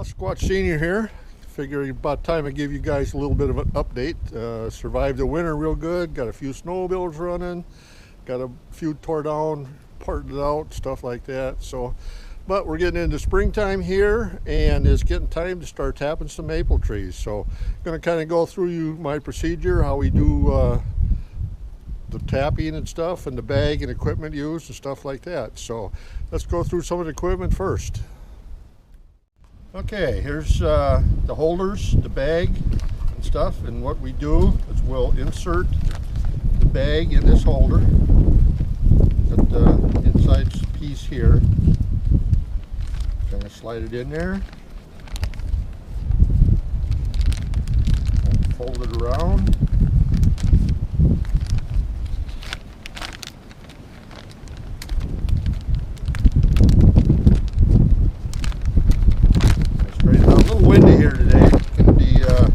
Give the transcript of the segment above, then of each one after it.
Well, Squatch Senior here. Figure about time I give you guys a little bit of an update. Survived the winter real good. Got a few snowmobiles running. Got a few tore down, parted out, stuff like that. So, but we're getting into springtime here, and it's getting time to start tapping some maple trees. So, I'm going to kind of go through my procedure, how we do the tapping and stuff, and the bag and equipment used and stuff like that. So, let's go through some of the equipment first. Okay, here's the holders, the bag and stuff, and what we do is we'll insert the bag in this holder, got the inside piece here, kind of slide it in there, fold it around, windy here today. It's going to be a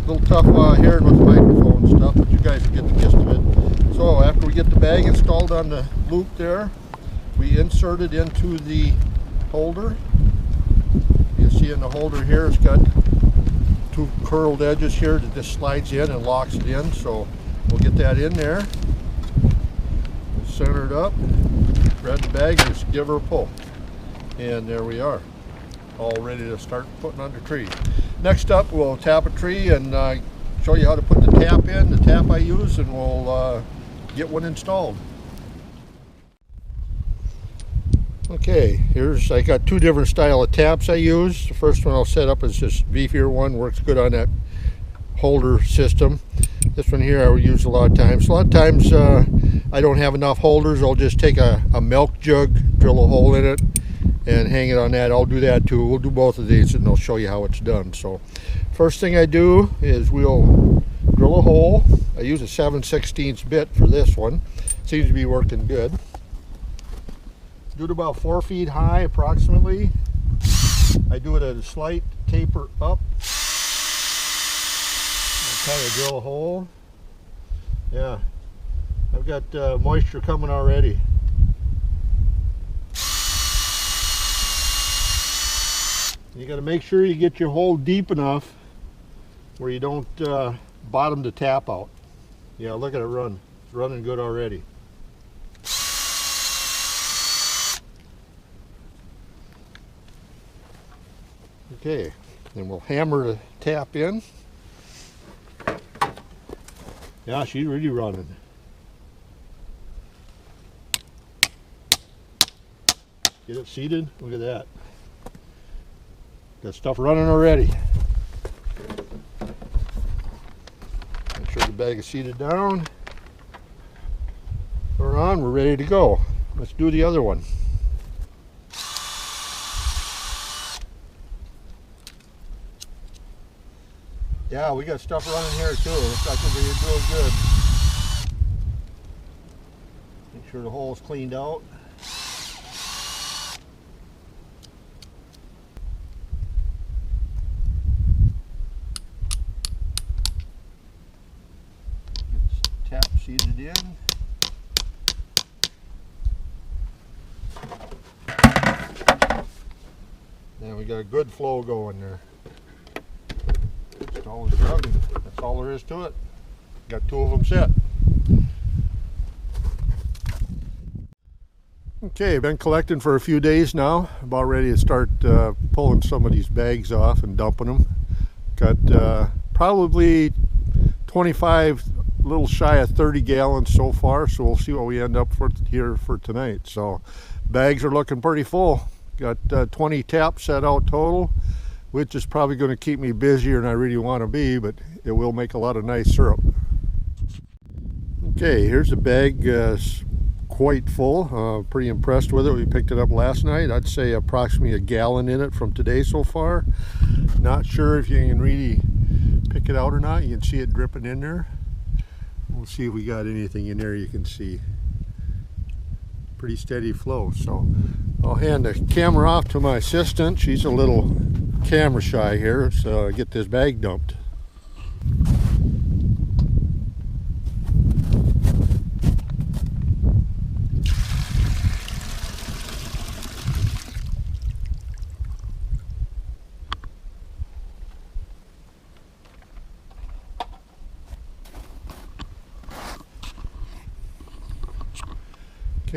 little tough hearing with the microphone and stuff, but you guys will get the gist of it. So after we get the bag installed on the loop there, we insert it into the holder. You see in the holder here it's got two curled edges here that just slides in and locks it in. So we'll get that in there. We'll center it up, grab the bag, and just give her a pull. And there we are, all ready to start putting under trees. Next up, we'll tap a tree and show you how to put the tap in, the tap I use, and we'll get one installed. Okay, I got two different style of taps I use. The first one I'll set up is this beefier one, works good on that holder system. This one here I will use a lot of times. A lot of times I don't have enough holders. I'll just take a milk jug, drill a hole in it, and hang it on that. I'll do that too. We'll do both of these and I'll show you how it's done. So first thing I do is we'll drill a hole. I use a 7/16 bit for this one. Seems to be working good. Do it about 4 feet high approximately. I do it at a slight taper up. I'll kind of drill a hole. Yeah, I've got moisture coming already. You got to make sure you get your hole deep enough where you don't bottom the tap out. Yeah, look at it run. It's running good already. Okay, then we'll hammer the tap in. Yeah, she's really running. Get it seated. Look at that. Got stuff running already. Make sure the bag is seated down. We're on, we're ready to go. Let's do the other one. Yeah, we got stuff running here too. Looks like we're doing good. Make sure the hole is cleaned out. Tap seated in. Now we got a good flow going there. Install the jug. That's all there is to it. Got two of them set. Okay, been collecting for a few days now. About ready to start pulling some of these bags off and dumping them. Got probably 25, a little shy of 30 gallons so far, so we'll see what we end up here for tonight. So bags are looking pretty full. Got 20 taps set out total, which is probably going to keep me busier than I really want to be, but it will make a lot of nice syrup. Okay, here's the bag, quite full. Pretty impressed with it. We picked it up last night. I'd say approximately a gallon in it from today so far. Not sure if you can really pick it out or not. You can see it dripping in there. We'll see if we got anything in there you can see. Pretty steady flow. So I'll hand the camera off to my assistant. She's a little camera shy here, so I get this bag dumped.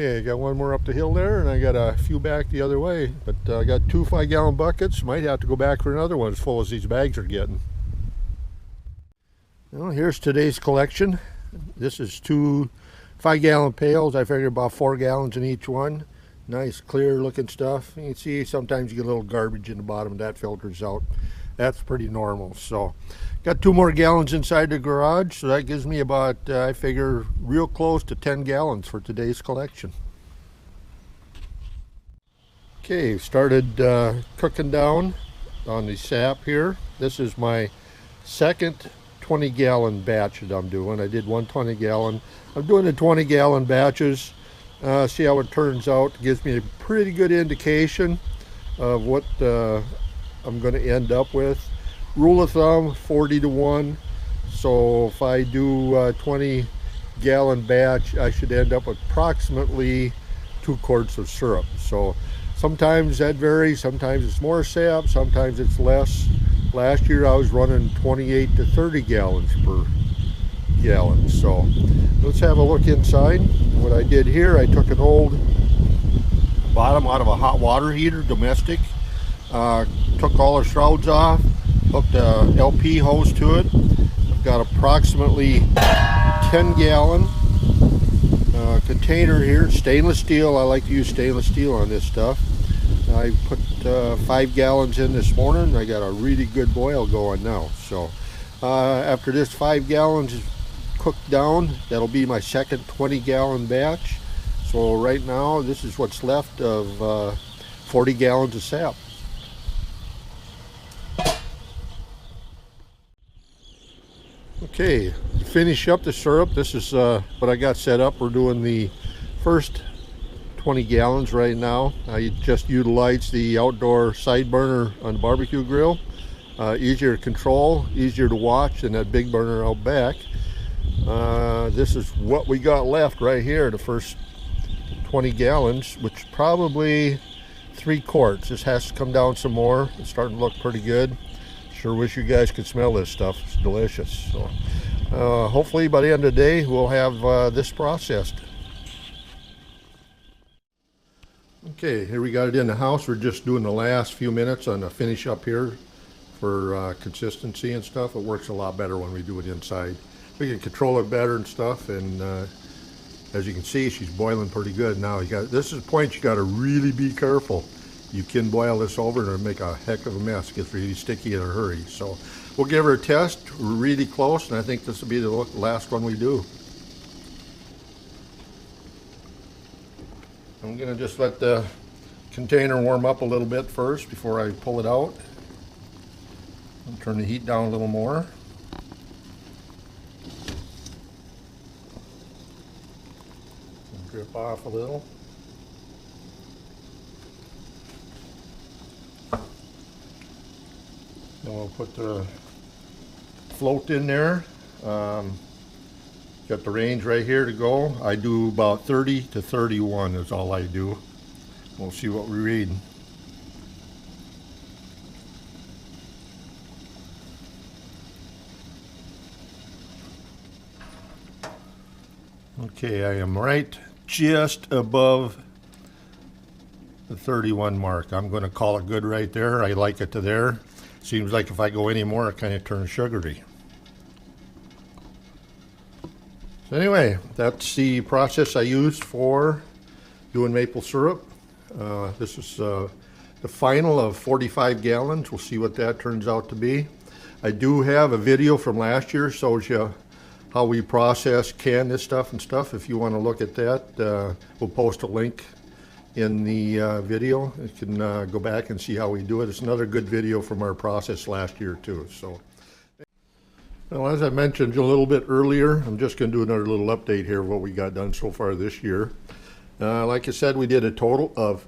Okay, I got one more up the hill there, and I got a few back the other way. But I got 2 5-gallon buckets. Might have to go back for another one as full as these bags are getting. Well, here's today's collection. This is 2 5-gallon pails. I figure about 4 gallons in each one. Nice, clear looking stuff. You can see sometimes you get a little garbage in the bottom, that filters out. That's pretty normal. So, got 2 more gallons inside the garage, so that gives me about, I figure, real close to 10 gallons for today's collection. Okay, started cooking down on the sap here. This is my second 20-gallon batch that I'm doing. I did one 20-gallon. I'm doing the 20-gallon batches. See how it turns out. It gives me a pretty good indication of what I'm going to end up with. Rule of thumb, 40 to 1. So if I do a 20-gallon batch, I should end up with approximately 2 quarts of syrup. So sometimes that varies. Sometimes it's more sap, sometimes it's less. Last year I was running 28 to 30 gallons per gallon. So let's have a look inside. What I did here, I took an old bottom out of a hot water heater, domestic. Took all the shrouds off, hooked a LP hose to it. I've got approximately 10-gallon container here, stainless steel. I like to use stainless steel on this stuff. I put 5 gallons in this morning. I got a really good boil going now. So after this 5 gallons is cooked down, that'll be my second 20-gallon batch. So right now this is what's left of 40 gallons of sap. Okay, to finish up the syrup, this is what I got set up. We're doing the first 20 gallons right now. I just utilized the outdoor side burner on the barbecue grill. Easier to control, easier to watch than that big burner out back. This is what we got left right here, the first 20 gallons, which probably 3 quarts. This has to come down some more. It's starting to look pretty good. Sure wish you guys could smell this stuff. It's delicious. So hopefully by the end of the day we'll have this processed. Okay, here we got it in the house. We're just doing the last few minutes on the finish up here for consistency and stuff. It works a lot better when we do it inside. We can control it better and stuff, and as you can see, she's boiling pretty good now. This is a point you got to really be careful. You can boil this over and it'll make a heck of a mess. It gets really sticky in a hurry. So we'll give her a test. We're really close, and I think this will be the last one we do. I'm gonna just let the container warm up a little bit first before I pull it out. I'll turn the heat down a little more. Drip off a little. Then we'll put the float in there. Got the range right here to go. I do about 30 to 31 is all I do. We'll see what we read. Okay, I am right just above the 31 mark. I'm going to call it good right there. I like it to there. Seems like if I go any more, it kind of turns sugary. So anyway, that's the process I used for doing maple syrup. This is the final of 45 gallons. We'll see what that turns out to be. I do have a video from last year, shows you how we process, can this stuff and stuff. If you want to look at that, we'll post a link in the video. You can go back and see how we do it. It's another good video from our process last year too. So, well, as I mentioned a little bit earlier, I'm just going to do another little update here of what we got done so far this year. Like I said, we did a total of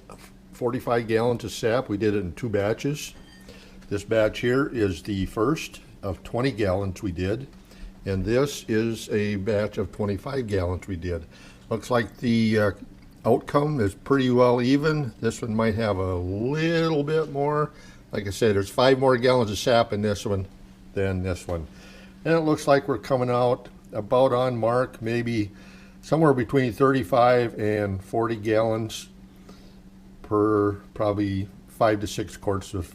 45 gallons of sap. We did it in 2 batches. This batch here is the first of 20 gallons we did, and this is a batch of 25 gallons we did. Looks like the outcome is pretty well even. This one might have a little bit more. Like I said, there's 5 more gallons of sap in this one than this one. And it looks like we're coming out about on mark, maybe somewhere between 35 and 40 gallons per probably 5 to 6 quarts of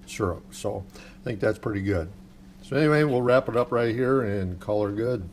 syrup. So I think that's pretty good. So anyway, we'll wrap it up right here and call her good.